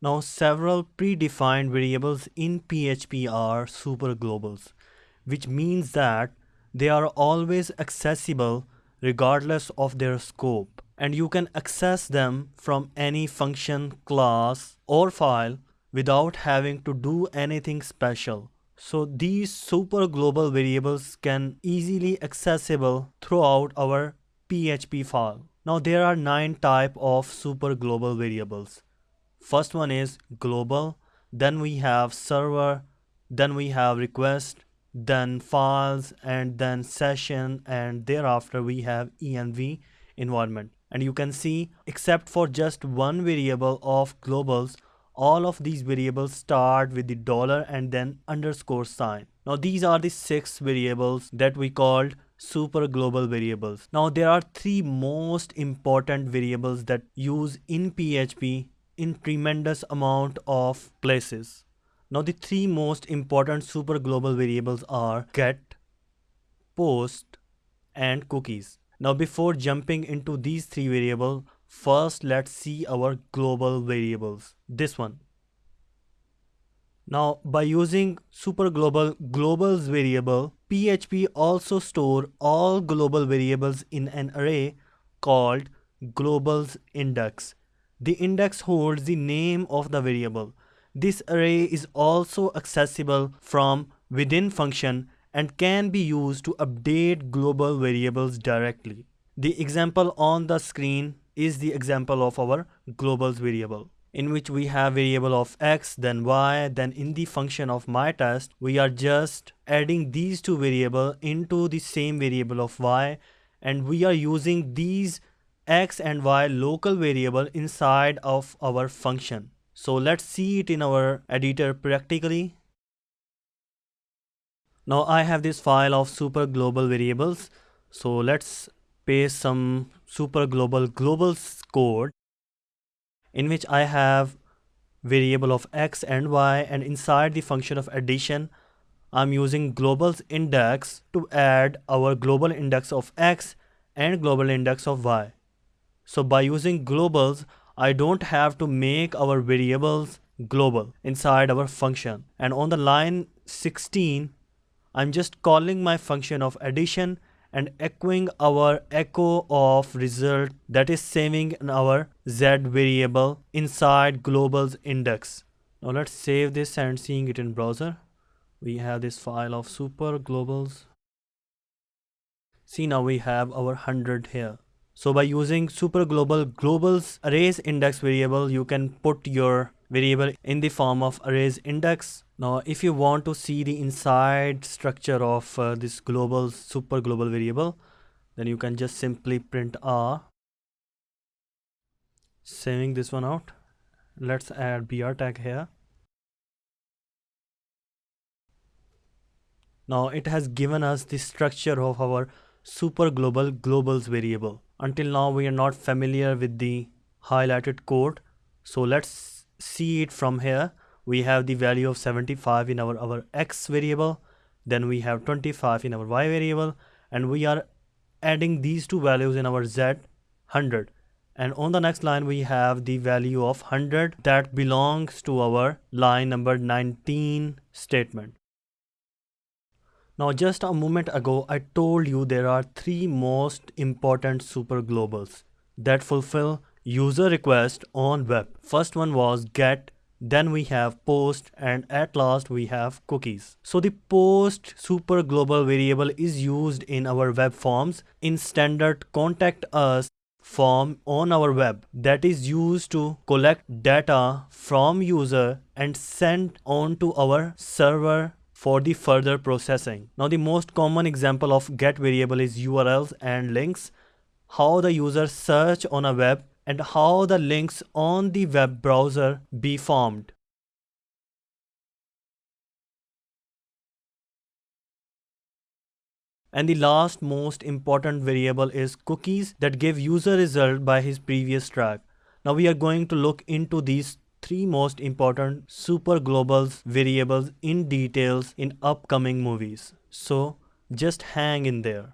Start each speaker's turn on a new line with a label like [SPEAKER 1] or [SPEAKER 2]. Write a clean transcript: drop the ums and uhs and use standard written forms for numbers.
[SPEAKER 1] Now several predefined variables in PHP are superglobals, which means that they are always accessible regardless of their scope, and you can access them from any function, class or file without having to do anything special. So these super global variables can easily accessible throughout our PHP file. Now there are 9 type of super global variables. First one is global, then we have server, then we have request, then files, and then session, and thereafter we have env environment. And you can see, except for just one variable of globals, all of these variables start with the dollar and then underscore sign. Now these are the 6 variables that we called super global variables. Now there are 3 most important variables that use in PHP in tremendous amount of places. Now the 3 most important super global variables are get, post, and cookies. Now before jumping into these 3 variables, first let's see our global variables. This one. Now by using super global globals variable, PHP also store all global variables in an array called globals index. The index holds the name of the variable. This array is also accessible from within function and can be used to update global variables directly. The example on the screen is the example of our globals variable, in which we have variable of x, then y, then in the function of myTest, we are just adding these 2 variables into the same variable of y, and we are using these x and y local variable inside of our function. So let's see it in our editor practically. Now I have this file of super global variables. So let's paste some super global globals code, in which I have variable of x and y, and inside the function of addition I'm using globals index to add our global index of x and global index of y. So by using globals, I don't have to make our variables global inside our function. And on the line 16, I'm just calling my function of addition and echoing our echo of result, that is saving in our z variable inside globals index. Now let's save this and seeing it in browser. We have this file of super globals. See, now we have our 100 here. So by using super global globals arrays index variable, you can put your variable in the form of arrays index. Now if you want to see the inside structure of this global super global variable, then you can just simply print r, saving this one out. Let's add br tag here. Now it has given us the structure of our super global globals variable. Until now we are not familiar with the highlighted code, so let's see it from here. We have the value of 75 in our x variable, then we have 25 in our y variable, and we are adding these 2 values in our z, 100, and on the next line we have the value of 100 that belongs to our line number 19 statement. Now just a moment ago I told you there are 3 most important super globals that fulfill user request on web. First one was get, then we have post, and at last we have cookies. So the post super global variable is used in our web forms in standard contact us form on our web, that is used to collect data from user and send on to our server for the further processing. Now the most common example of get variable is URLs and links, how the user search on a web and how the links on the web browser be formed. And the last most important variable is cookies that give user result by his previous track. Now we are going to look into these 3 most important super globals variables in details in upcoming movies. So just hang in there.